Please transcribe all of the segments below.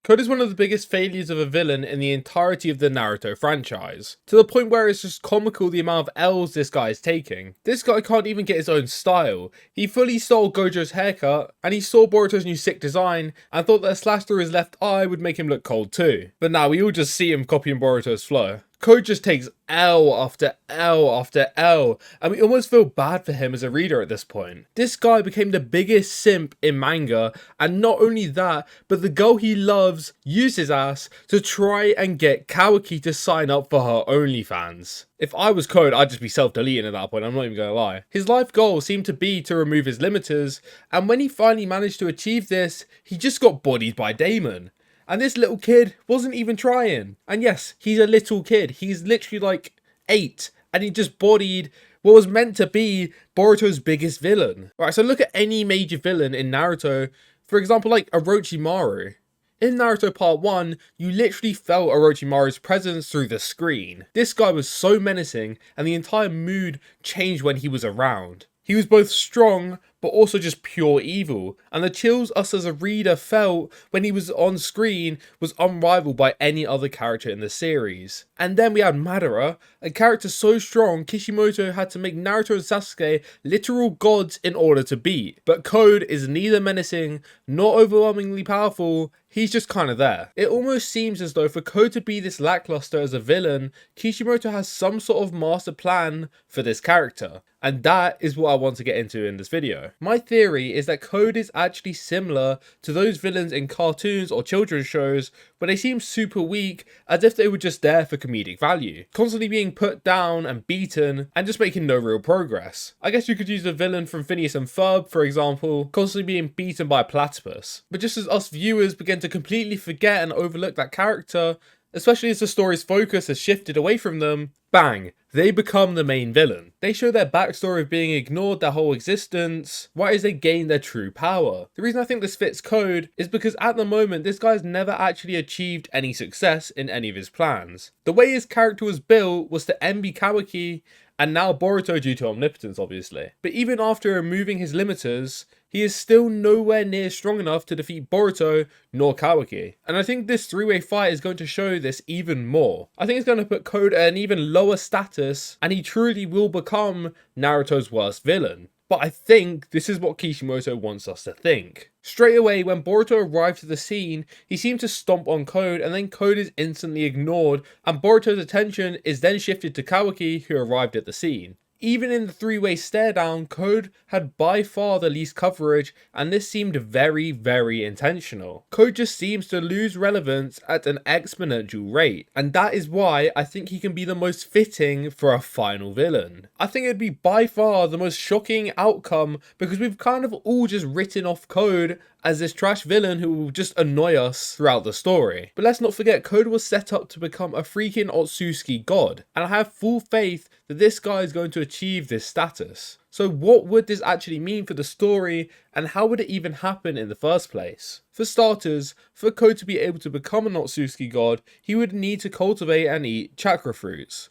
Code is one of the biggest failures of a villain in the entirety of the Naruto franchise, to the point where it's just comical the amount of L's this guy is taking. This guy can't even get his own style. He fully stole Gojo's haircut, and he saw Boruto's new sick design, and thought that a slash through his left eye would make him look cold too. But now we all just see him copying Boruto's flow. Code just takes L after L after L, and we almost feel bad for him as a reader at this point. This guy became the biggest simp in manga, and not only that, but the girl he loves used his ass to try and get Kawaki to sign up for her OnlyFans. If I was Code, I'd just be self-deleting at that point, I'm not even gonna lie. His life goal seemed to be to remove his limiters, and when he finally managed to achieve this, he just got bodied by Damon. And this little kid wasn't even trying. And yes, he's a little kid. He's literally like 8. And he just bodied what was meant to be Boruto's biggest villain. Right, so look at any major villain in Naruto. For example, like Orochimaru. In Naruto Part 1, you literally felt Orochimaru's presence through the screen. This guy was so menacing, and the entire mood changed when he was around. He was both strong, but also just pure evil, and the chills us as a reader felt when he was on screen was unrivaled by any other character in the series. And then we had Madara, a character so strong Kishimoto had to make Naruto and Sasuke literal gods in order to beat. But Code is neither menacing nor overwhelmingly powerful, he's just kinda there. It almost seems as though for Code to be this lackluster as a villain, Kishimoto has some sort of master plan for this character. And that is what I want to get into in this video. My theory is that Code is actually similar to those villains in cartoons or children's shows where they seem super weak, as if they were just there for comedic value, constantly being put down and beaten and just making no real progress. I guess you could use the villain from Phineas and Ferb, for example, constantly being beaten by a platypus. But just as us viewers begin to completely forget and overlook that character, especially as the story's focus has shifted away from them, bang, they become the main villain. They show their backstory of being ignored their whole existence, right as they gain their true power. The reason I think this fits Code is because at the moment, this guy's never actually achieved any success in any of his plans. The way his character was built was to envy Kawaki, and now Boruto due to omnipotence obviously. But even after removing his limiters, he is still nowhere near strong enough to defeat Boruto nor Kawaki. And I think this three-way fight is going to show this even more. I think it's going to put Code at an even lower status, and he truly will become Naruto's worst villain. But I think this is what Kishimoto wants us to think. Straight away, when Boruto arrived to the scene, he seemed to stomp on Code, and then Code is instantly ignored, and Boruto's attention is then shifted to Kawaki, who arrived at the scene. Even in the three-way stare down, Code had by far the least coverage, and this seemed very, very intentional. Code just seems to lose relevance at an exponential rate, and that is why I think he can be the most fitting for a final villain. I think it'd be by far the most shocking outcome, because we've kind of all just written off Code as this trash villain who will just annoy us throughout the story. But let's not forget, Code was set up to become a freaking Otsutsuki God, and I have full faith that this guy is going to achieve this status. So what would this actually mean for the story, and how would it even happen in the first place? For starters, for Code to be able to become an Otsutsuki God, he would need to cultivate and eat chakra fruits.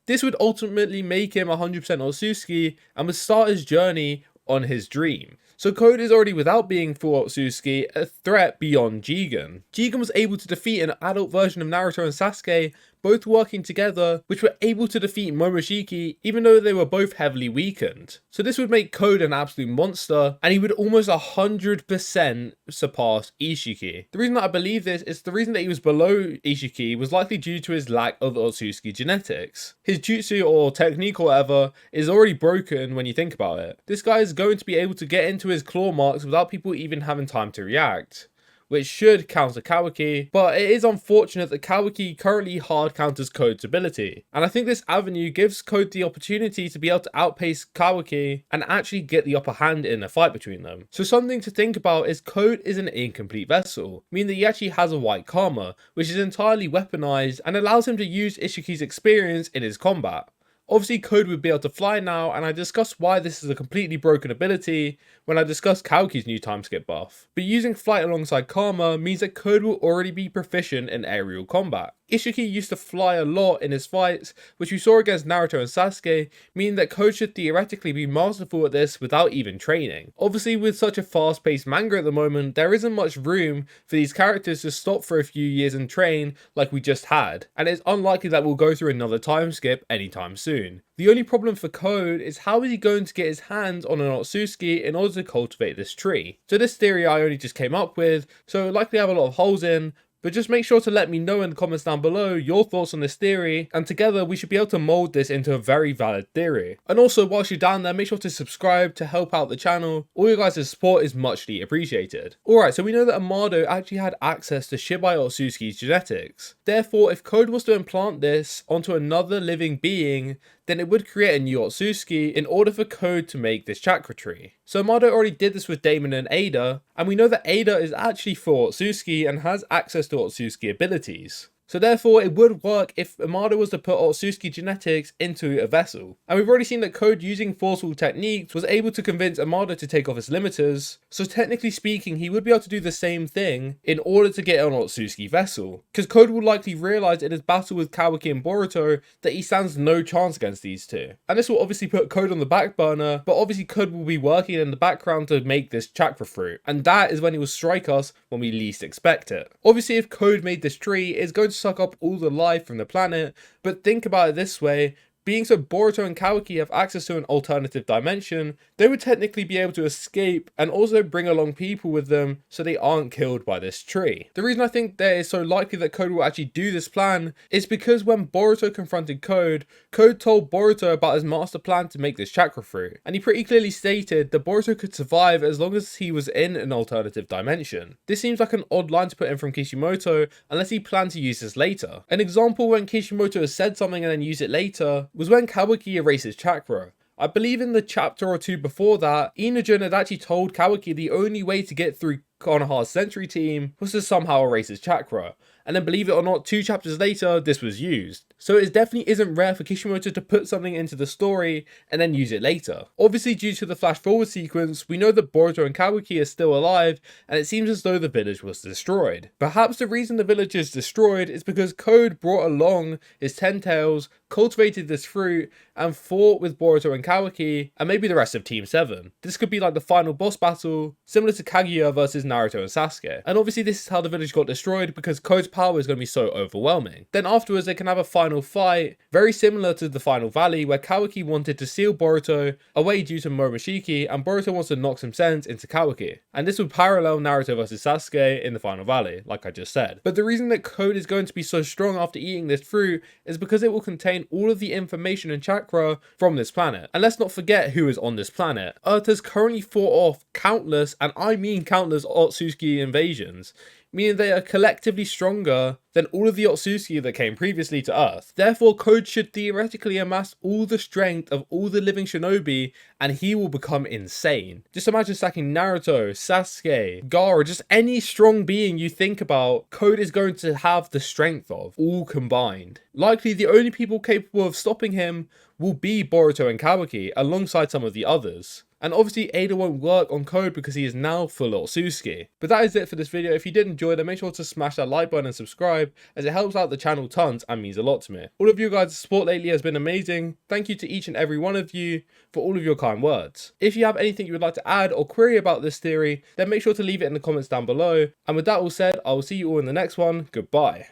This would ultimately make him 100% Otsutsuki and would start his journey on his dream. So Code is already, without being full Otsutsuki, a threat beyond Jigen. Jigen was able to defeat an adult version of Naruto and Sasuke, both working together, which were able to defeat Momoshiki even though they were both heavily weakened. So this would make Code an absolute monster, and he would almost 100% surpass Ishiki. The reason that I believe this is the reason that he was below Ishiki was likely due to his lack of Otsutsuki genetics. His jutsu or technique or whatever is already broken when you think about it. This guy is going to be able to get into his claw marks without people even having time to react, which should counter Kawaki, but it is unfortunate that Kawaki currently hard counters Code's ability. And I think this avenue gives Code the opportunity to be able to outpace Kawaki and actually get the upper hand in a fight between them. So something to think about is Code is an incomplete vessel, meaning that he actually has a white karma, which is entirely weaponized and allows him to use Ishiki's experience in his combat. Obviously, Code would be able to fly now, and I discussed why this is a completely broken ability when I discussed Kawaki's new timeskip buff. But using flight alongside Karma means that Code will already be proficient in aerial combat. Isshiki used to fly a lot in his fights, which we saw against Naruto and Sasuke, meaning that Code should theoretically be masterful at this without even training. Obviously, with such a fast-paced manga at the moment, there isn't much room for these characters to stop for a few years and train like we just had, and it's unlikely that we'll go through another time skip anytime soon. The only problem for Code is how is he going to get his hands on an Otsutsuki in order to cultivate this tree? So this theory I only just came up with, so it'll likely have a lot of holes in, but just make sure to let me know in the comments down below your thoughts on this theory, and together we should be able to mold this into a very valid theory. And also, whilst you're down there, make sure to subscribe to help out the channel. All your guys' support is muchly appreciated. Alright, so we know that Amada actually had access to Shibai Otsutsuki's genetics. Therefore, if Code was to implant this onto another living being, then it would create a new Otsutsuki in order for Code to make this chakra tree. So Amada already did this with Damon and Ada, and we know that Ada is actually for Otsutsuki and has access to Otsutsuki abilities. So therefore, it would work if Amada was to put Otsutsuki genetics into a vessel. And we've already seen that Code, using forceful techniques, was able to convince Amada to take off his limiters. So technically speaking, he would be able to do the same thing in order to get an Otsutsuki vessel. Because Code will likely realise in his battle with Kawaki and Boruto that he stands no chance against these two. And this will obviously put Code on the back burner, but obviously Code will be working in the background to make this chakra fruit. And that is when he will strike us when we least expect it. Obviously, if Code made this tree, it's going to suck up all the life from the planet, but think about it this way. Being so Boruto and Kawaki have access to an alternative dimension, they would technically be able to escape and also bring along people with them so they aren't killed by this tree. The reason I think that it's so likely that Code will actually do this plan is because when Boruto confronted Code, Code told Boruto about his master plan to make this chakra fruit, and he pretty clearly stated that Boruto could survive as long as he was in an alternative dimension. This seems like an odd line to put in from Kishimoto unless he planned to use this later. An example when Kishimoto has said something and then used it later was when Kawaki erases chakra. I believe in the chapter or two before that, Inujin had actually told Kawaki the only way to get through Konoha's Sentry team was to somehow erase his chakra. And then believe it or not, 2 chapters later, this was used. So it definitely isn't rare for Kishimoto to put something into the story and then use it later. Obviously, due to the flash forward sequence, we know that Boruto and Kawaki are still alive, and it seems as though the village was destroyed. Perhaps the reason the village is destroyed is because Code brought along his 10 tails, cultivated this fruit, and fought with Boruto and Kawaki, and maybe the rest of Team 7. This could be like the final boss battle, similar to Kaguya versus Naruto and Sasuke. And obviously this is how the village got destroyed, because Code's power is going to be so overwhelming. Then afterwards they can have a final fight, very similar to the final valley, where Kawaki wanted to seal Boruto away due to Momoshiki, and Boruto wants to knock some sense into Kawaki. And this would parallel Naruto versus Sasuke in the final valley, like I just said. But the reason that Code is going to be so strong after eating this fruit is because it will contain all of the information and chakra from this planet. And let's not forget who is on this planet. Earth has currently fought off countless, and I mean countless, Otsutsuki invasions, meaning they are collectively stronger than all of the Otsutsuki that came previously to Earth. Therefore, Code should theoretically amass all the strength of all the living shinobi, and he will become insane. Just imagine stacking Naruto, Sasuke, Gaara, just any strong being you think about, Code is going to have the strength of, all combined. Likely the only people capable of stopping him will be Boruto and Kawaki, alongside some of the others. And obviously Ada won't work on Code because he is now full Otsutsuki. But that is it for this video. If you did enjoy, then make sure to smash that like button and subscribe, as it helps out the channel tons and means a lot to me. All of you guys' support lately has been amazing. Thank you to each and every one of you for all of your kind words. If you have anything you would like to add or query about this theory, then make sure to leave it in the comments down below. And with that all said, I will see you all in the next one. Goodbye.